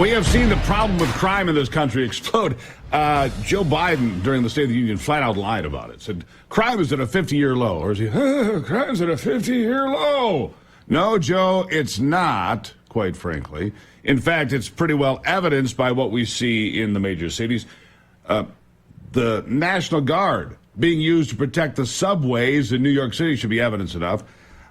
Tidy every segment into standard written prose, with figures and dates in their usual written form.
We have seen the problem with crime in this country explode. Joe Biden, during the State of the Union, flat out lied about it. Said, crime is at a 50-year low. Or is he, crime's at a 50-year low. No, Joe, it's not, quite frankly. In fact, it's pretty well evidenced by what we see in the major cities. The National Guard being used to protect the subways in New York City should be evidence enough.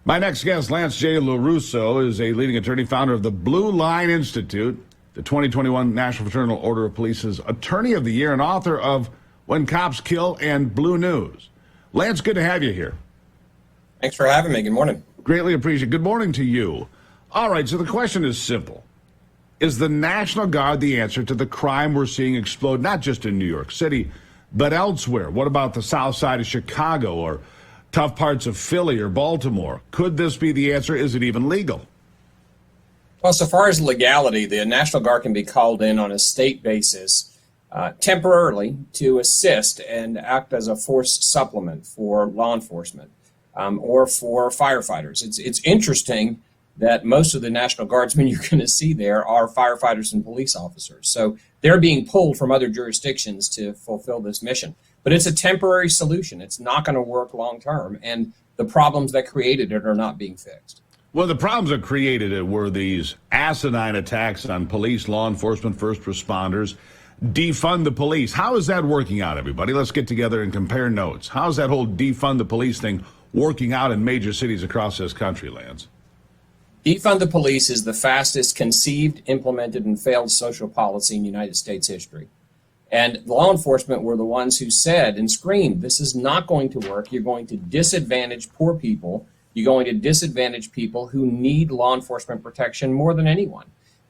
My next guest, Lance J. Lorusso, is a leading attorney, founder of the Blue Line Institute, the 2021 National Fraternal Order of Police's Attorney of the Year, and author of When Cops Kill and Blue News. Lance, good to have you here. Thanks for having me. Good morning. Greatly appreciate it. Good morning to you. All right, so the question is simple. Is the National Guard the answer to the crime we're seeing explode, not just in New York City, but elsewhere? What about the south side of Chicago or tough parts of Philly or Baltimore? Could this be the answer? Is it even legal? Well, so far as legality, the National Guard can be called in on a state basis temporarily to assist and act as a force supplement for law enforcement or for firefighters. It's interesting that most of the National Guardsmen you're going to see there are firefighters and police officers. So they're being pulled from other jurisdictions to fulfill this mission. But it's a temporary solution. It's not going to work long term. And the problems that created it are not being fixed. Well, the problems that created it were these asinine attacks on police, law enforcement, first responders. Defund the police. How is that working out, everybody? Let's get together and compare notes. How's that whole defund the police thing working out in major cities across this country, Lance? Defund the police is the fastest conceived, implemented, and failed social policy in United States history. And law enforcement were the ones who said and screamed, this is not going to work. You're going to disadvantage poor people. You're going to disadvantage people who need law enforcement protection more than anyone.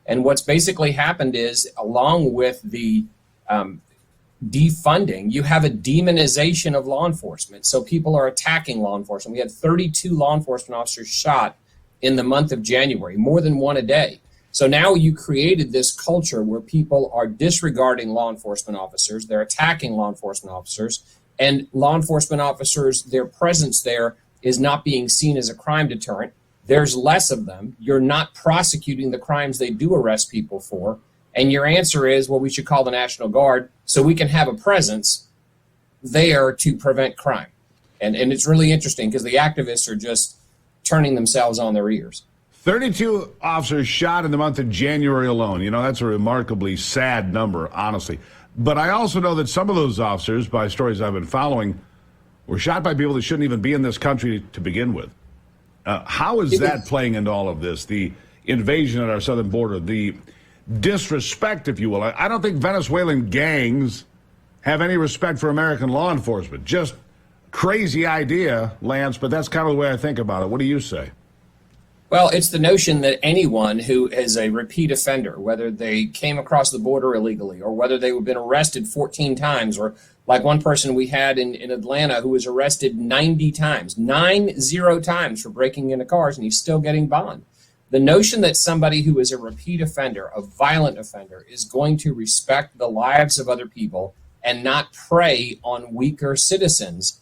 And what's basically happened is, along with the defunding, you have a demonization of law enforcement. So people are attacking law enforcement. We had 32 law enforcement officers shot in the month of January, more than one a day. So now you created this culture where people are disregarding law enforcement officers. They're attacking law enforcement officers, and law enforcement officers, their presence there is not being seen as a crime deterrent. There's less of them. You're not prosecuting the crimes they do arrest people for. And your answer is, well, we should call the National Guard so we can have a presence there to prevent crime. And it's really interesting because the activists are just turning themselves on their ears. 32 officers shot in the month of January alone. You know, that's a remarkably sad number, honestly. But I also know that some of those officers, by stories I've been following, were shot by people that shouldn't even be in this country to begin with. How is that playing into all of this? The invasion at our southern border, the disrespect, if you will. I don't think Venezuelan gangs have any respect for American law enforcement. Just crazy idea, Lance, but that's kind of the way I think about it. What do you say? Well, it's the notion that anyone who is a repeat offender, whether they came across the border illegally or whether they've been arrested 14 times, or like one person we had in Atlanta who was arrested 90 times, 90 times for breaking into cars, and he's still getting bond. The notion that somebody who is a repeat offender, a violent offender, is going to respect the lives of other people and not prey on weaker citizens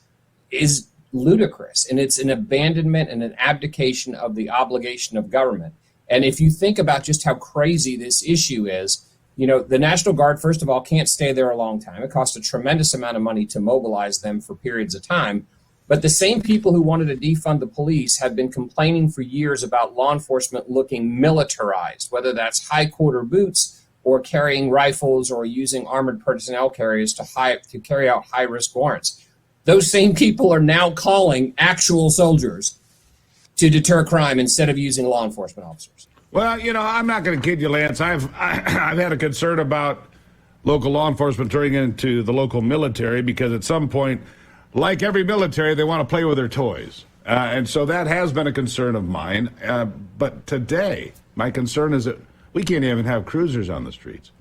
is ludicrous, and it's an abandonment and an abdication of the obligation of government. And if you think about just how crazy this issue is, you know, the National Guard, first of all, can't stay there a long time. It costs a tremendous amount of money to mobilize them for periods of time. But the same people who wanted to defund the police have been complaining for years about law enforcement looking militarized, whether that's high quarter boots or carrying rifles or using armored personnel carriers to carry out high-risk warrants. Those same people are now calling actual soldiers to deter crime instead of using law enforcement officers. Well, you know, I'm not going to kid you, Lance. I've had a concern about local law enforcement turning into the local military because at some point, like every military, they want to play with their toys. And so that has been a concern of mine. But today, my concern is that we can't even have cruisers on the streets.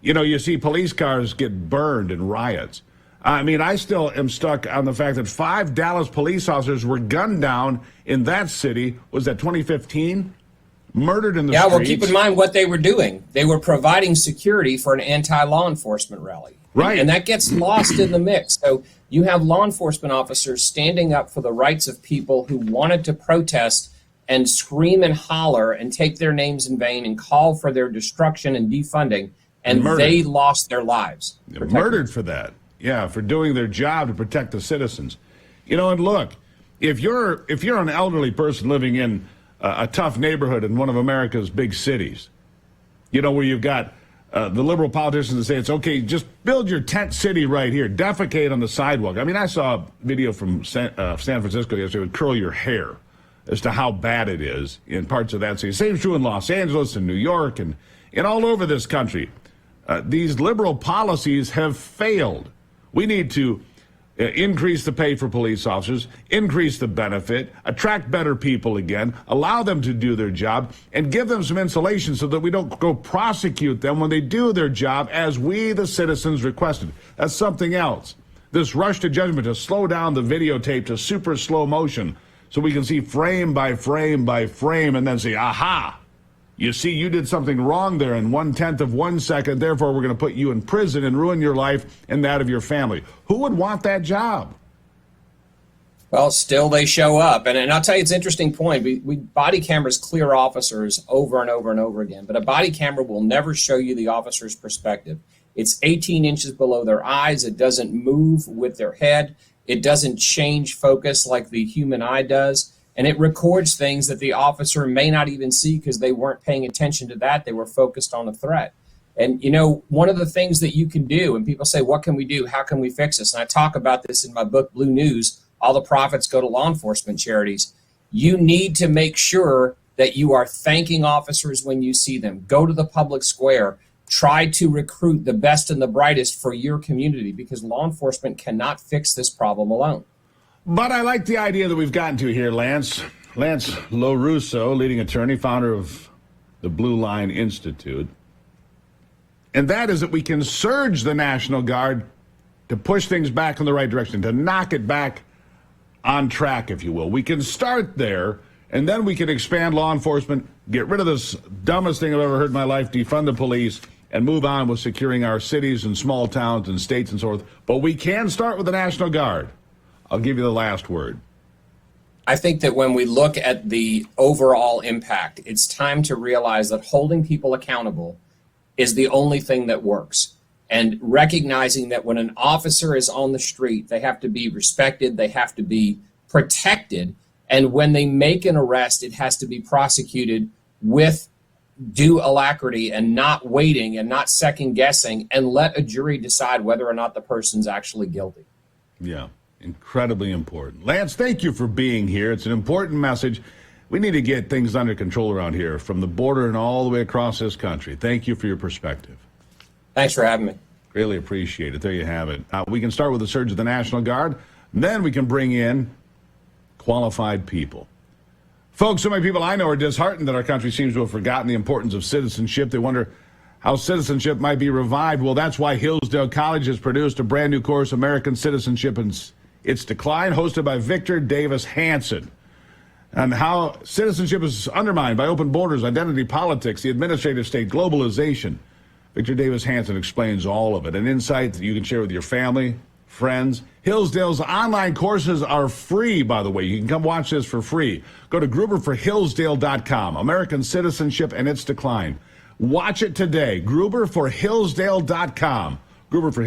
You know, you see police cars get burned in riots. I mean, I still am stuck on the fact that 5 Dallas police officers were gunned down in that city. Was that 2015? Murdered in the streets. Yeah, well, keep in mind what they were doing. They were providing security for an anti-law enforcement rally. Right. And that gets lost in the mix. So you have law enforcement officers standing up for the rights of people who wanted to protest and scream and holler and take their names in vain and call for their destruction and defunding, and they lost their lives. Murdered for that. Yeah, for doing their job to protect the citizens. You know, and look, if you're an elderly person living in a tough neighborhood in one of America's big cities, you know, where you've got the liberal politicians that say it's okay, just build your tent city right here, defecate on the sidewalk. I mean, I saw a video from San Francisco yesterday would curl your hair as to how bad it is in parts of that city. Same is true in Los Angeles and New York and all over this country. These liberal policies have failed. We need to increase the pay for police officers, increase the benefit, attract better people again, allow them to do their job, and give them some insulation so that we don't go prosecute them when they do their job as we, the citizens, requested. That's something else. This rush to judgment to slow down the videotape to super slow motion so we can see frame by frame by frame and then say, aha, you see, you did something wrong there in 1/10 of 1 second. Therefore, we're going to put you in prison and ruin your life and that of your family. Who would want that job? Well, still they show up. And I'll tell you, it's an interesting point. We body cameras clear officers over and over and over again, but a body camera will never show you the officer's perspective. It's 18 inches below their eyes. It doesn't move with their head. It doesn't change focus like the human eye does. And it records things that the officer may not even see because they weren't paying attention to that. They were focused on a threat. And, you know, one of the things that you can do, and people say, what can we do? How can we fix this? And I talk about this in my book, Blue News. All the profits go to law enforcement charities. You need to make sure that you are thanking officers when you see them. Go to the public square. Try to recruit the best and the brightest for your community because law enforcement cannot fix this problem alone. But I like the idea that we've gotten to here, Lance. Lance Lorusso, leading attorney, founder of the Blue Line Institute. And that is that we can surge the National Guard to push things back in the right direction, to knock it back on track, if you will. We can start there, and then we can expand law enforcement, get rid of this dumbest thing I've ever heard in my life, defund the police, and move on with securing our cities and small towns and states and so forth. But we can start with the National Guard. I'll give you the last word. I think that when we look at the overall impact, it's time to realize that holding people accountable is the only thing that works. And recognizing that when an officer is on the street, they have to be respected, they have to be protected. And when they make an arrest, it has to be prosecuted with due alacrity and not waiting and not second guessing, and let a jury decide whether or not the person's actually guilty. Yeah. Incredibly important. Lance, thank you for being here. It's an important message. We need to get things under control around here from the border and all the way across this country. Thank you for your perspective. Thanks for having me. Really appreciate it. There you have it. We can start with the surge of the National Guard. Then we can bring in qualified people. Folks, so many people I know are disheartened that our country seems to have forgotten the importance of citizenship. They wonder how citizenship might be revived. Well, that's why Hillsdale College has produced a brand new course, American Citizenship and Its Decline, hosted by Victor Davis Hanson, and how citizenship is undermined by open borders, identity politics, the administrative state, globalization. Victor Davis Hanson explains all of it, an insight that you can share with your family, friends. Hillsdale's online courses are free, by the way. You can come watch this for free. Go to gruberforhillsdale.com, American Citizenship and Its Decline. Watch it today, gruberforhillsdale.com. Gruber for